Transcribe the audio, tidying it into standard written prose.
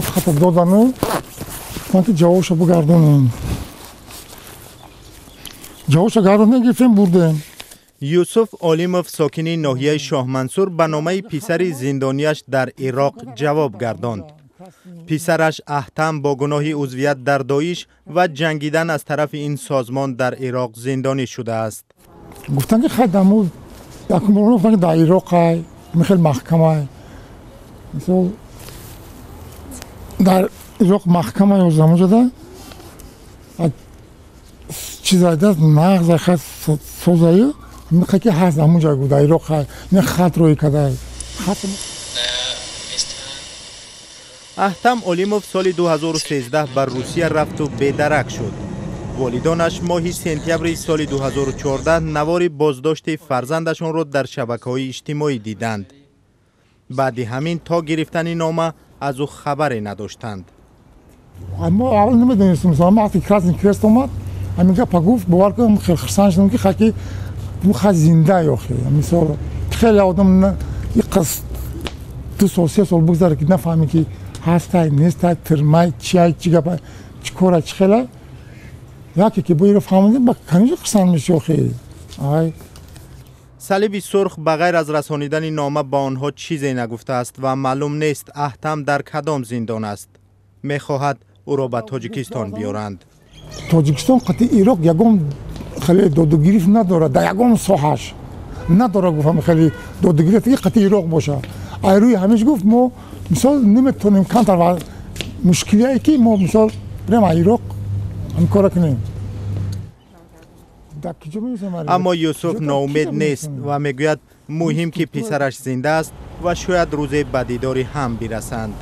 خطر دادن من که جوابشو بگردونیم جوابشو گردون نگرفتیم بردیم. یوسف آلیموف ساکنی ناحیه شاه منصور به نامه پسر زندانیش در عراق جواب گرداند. پسرش احتم با گناه عضویت در داعش و جنگیدن از طرف این سازمان در عراق زندانی شده است. گفتن که خدمو یکم گفتن که در عراق میخواد محکمه مثلا در عراق محکمه یوزدم شده چیزایی دست مغز خط سوزایی میخواد که هست همونجا بود در عراق نه خط روی کده احتم آلیموف سال 2013 بر روسیه رفت و بی‌درک شد. والدانش ماه سپتامبر سال 2014 نوار بازداشت فرزندشان را در شبکه‌های اجتماعی دیدند. بعد همین تا گرفتن نامه از او خبری نداشتند. اما اول نمیدونستم مثلا وقتی کسی کرست اومد همینجا پگفت باور کنم خیلی خرسان شدم که خاکی مخ زنده یا خیلی مثلا خیلی آدم یک قصد تو سوسیه سال بگذاره که نفهمی که هسته نیسته ترمای چی گپه چی کاره چی خیلی یکی که باید رو فهمیدیم با کنیجا خرسان میشه خیلی صلیب سرخ بغیر از رسانیدن نامه با آنها چیزی نگفته است و معلوم نیست احتم در کدام زندان است. میخواهد او را به تاجیکستان بیارند. تاجیکستان قطعی عراق یکم خیلی دادگیری نداره در یکم ساحش نداره گفتم خیلی دادگیری دیگه قطعی عراق باشه. ایروی همیشه گفت ما مثال نمیتونیم کنتر و مشکلی که ما مثال بریم عراق هم کار کنیم. اما یوسف ناامید نیست و میگوید مهم که پسرش زنده است و شاید روز به دیدار هم برسند.